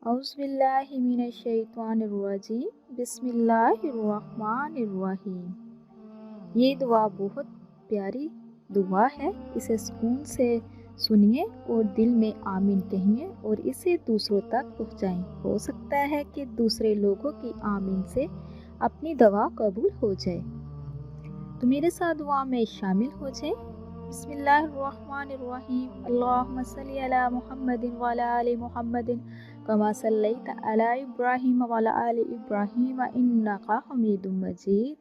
औज़ु बिल्लाहि मिनश्शैतानिर्रजीम बिस्मिल्लाहिर्रहमानिर्रहीम। ये दुआ बहुत प्यारी दुआ है, इसे सुकून से सुनिए और दिल में आमीन कहिए और इसे दूसरों तक पहुँचाएं। हो सकता है कि दूसरे लोगों की आमीन से अपनी दवा कबूल हो जाए। तो मेरे साथ दुआ में शामिल हो जाए। बिस्मिल्लाहिर्रहमानिर्रहीम। अल्लाहुम्मा सल्ली अला मुहम्मदिन व अला आलि मुहम्मदिन कमा सल्लैता अला इब्राहीम व अला आलि इब्राहीम इन्नका हमीदुम मजीद।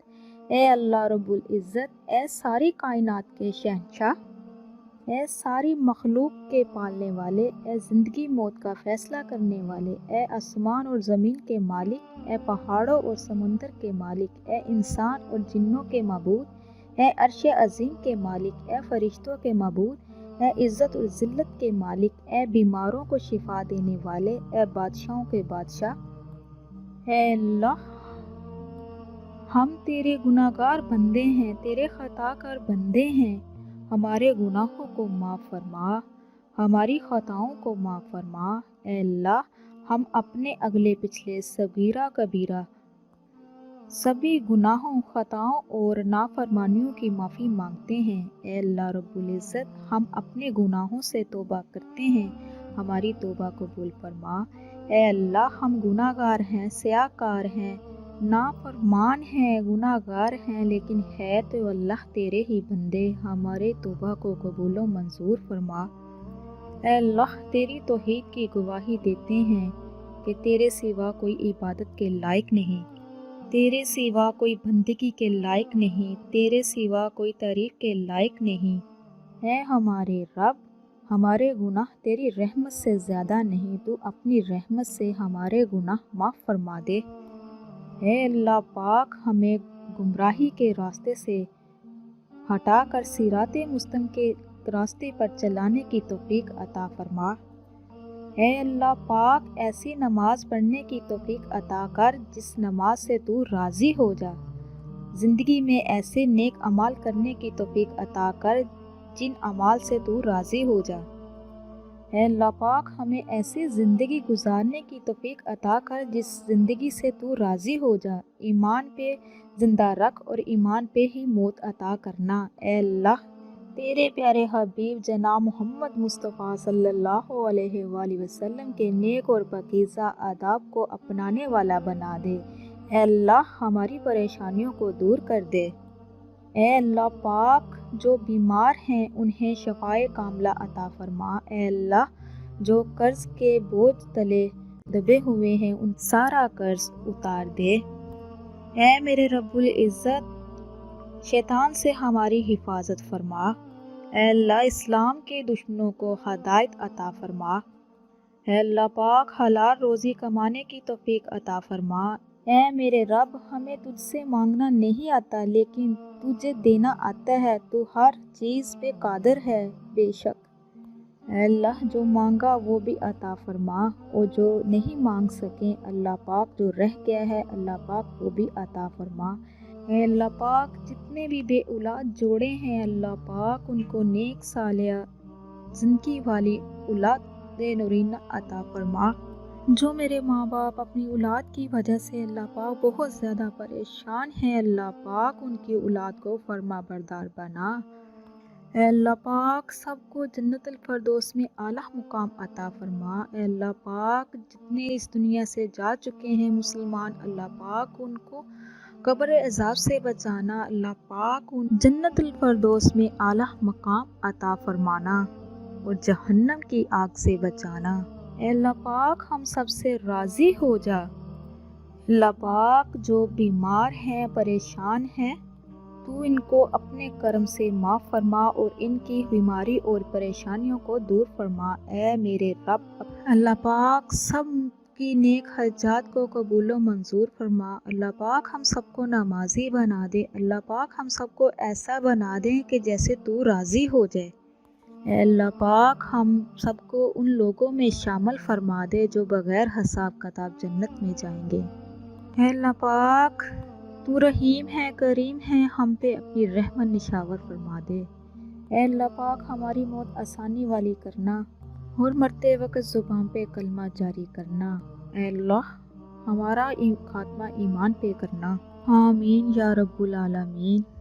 ए अल्लाह रब्बुल इज़्ज़त, ए सारी कायनात के शहंशाह, ए सारी मखलूक के पालने वाले, ए ज़िंदगी मौत का फ़ैसला करने वाले, ए आसमान और ज़मीन के मालिक, ए पहाड़ों और समुंदर के मालिक, ए इंसान और जिन्नों के माबूद, ए अर्श अज़ीम के मालिक, ए फ़रिश्तों के माबूद, ए इज़्ज़त और ज़िल्लत के मालिक, ए बीमारों को शिफा देने वाले, ए बादशाहों के बादशाह, ए अल्लाह, हम तेरे गुनाहगार बंदे हैं, तेरे खताकार बंदे हैं। हमारे गुनाहों को माफ़ फरमा, हमारी खताओं को माफ़ फरमा। ए अल्लाह, हम अपने अगले पिछले सगीरा कबीरा सभी गुनाहों, खताओं और नाफरमानियों की माफ़ी मांगते हैं। ए अल्लाह रब्बुल इज़्ज़त, हम अपने गुनाहों से तौबा करते हैं, हमारी तौबा कबूल फरमा। ए अल्लाह, हम गुनाहगार हैं, स्याहकार हैं, नाफरमान हैं, गुनाहगार हैं, लेकिन है तो अल्लाह तेरे ही बंदे, हमारे तौबा को कबूल व मंजूर फरमा। ए अल्लाह, तेरी तौहीद की गवाही देते हैं कि तेरे सिवा कोई इबादत के लायक नहीं, तेरे सिवा कोई बंदगी के लायक नहीं, तेरे सिवा कोई तारीफ के लायक नहीं है। हमारे रब, हमारे गुनाह तेरी रहमत से ज़्यादा नहीं, तू अपनी रहमत से हमारे गुनाह माफ़ फरमा दे। है अल्लाह पाक, हमें गुमराही के रास्ते से हटाकर सिराते मुस्तकीम के रास्ते पर चलाने की तौफीक अता फरमा। है अल्लाह पाक, ऐसी नमाज पढ़ने की तौफीक अता कर जिस नमाज से तू राज़ी हो जा। ज़िंदगी में ऐसे नेक अमाल करने की तौफीक अता कर जिन अमाल से तू राज़ी हो जा। है अल्लाह पाक, हमें ऐसी ज़िंदगी गुजारने की तौफीक अता कर जिस ज़िंदगी से तू राज़ी हो जा। ईमान पे ज़िंदा रख और ईमान पे ही मौत अता करना। ए अल्लाह, तेरे प्यारे हबीब जनाब मोहम्मद मुस्तफ़ा सल्लल्लाहु अलैहि वसल्लम के नेक और पाकीज़ा आदाब को अपनाने वाला बना दे। ए अल्लाह, हमारी परेशानियों को दूर कर दे। ए अल्लाह पाक, जो बीमार हैं उन्हें शफ़ाए कामला अता फरमा। ए अल्लाह, जो कर्ज़ के बोझ तले दबे हुए हैं उन सारा कर्ज़ उतार दे। ए मेरे रब्बुल इज़्ज़त, शैतान से हमारी हिफाजत फरमा। ए अल्लाह, इस्लाम के दुश्मनों को हदायत अता फरमा। ए अल्लाह पाक, हलाल रोज़ी कमाने की तौफीक अता फरमा। ए मेरे रब, हमें तुझसे मांगना नहीं आता लेकिन तुझे देना आता है, तू हर चीज़ पे कादिर है बेशक। ए अल्लाह, जो मांगा वो भी अता फरमा और जो नहीं मांग सके अल्लाह पाक, जो रह गया है अल्लाह पाक वो भी अता फरमा। ए अल्लाह पाक, जितने भी बे औलाद जोड़े हैं अल्लाह पाक, उनको नेक सालिया ज़िंदगी वाली औलाद नूरीना अता फरमा। जो मेरे माँ बाप अपनी औलाद की वजह से अल्लाह पाक बहुत ज़्यादा परेशान हैं, अल्लाह पाक उनकी औलाद को फरमा बरदार बना। ए अल्लाह पाक, सबको जन्नतुल फ़िरदौस में आला मुकाम अता फरमा। ए अल्लाह पाक, जितने इस दुनिया से जा चुके हैं मुसलमान, अल्लाह पाक उनको कब्र अज़ाब से बचाना। अल्लाह पाक उन जन्नतुल फ़िरदौस में आला मकाम अता फरमाना और जहन्नम की आग से बचाना। ए अल्लाह पाक, हम सब से राज़ी हो जा। अल्लाह पाक, जो बीमार हैं, परेशान हैं, तू इनको अपने करम से माफ़ फरमा और इनकी बीमारी और परेशानियों को दूर फरमा। ए मेरे रब, अल्लाह पाक, सब की नेक हजात को कबूल व मंजूर फरमा। अल्लाह पाक, हम सबको नमाजी बना दे। अल्लाह पाक, हम सबको ऐसा बना दे कि जैसे तू राज़ी हो जाए। ए अल्लाह पाक, हम सबको उन लोगों में शामिल फरमा दे जो बग़ैर हिसाब किताब जन्नत में जाएंगे। ए अल्लाह पाक, तू रहीम है, करीम है, हम पे अपनी रहमत निशावर फरमा दे। ए अल्लाह पाक, हमारी मौत आसानी वाली करना। اور مرتے وقت زبان پہ کلمہ جاری کرنا۔ اے اللہ ہمارا خاتمہ ایمان پہ کرنا۔ آمین یا رب العالمین۔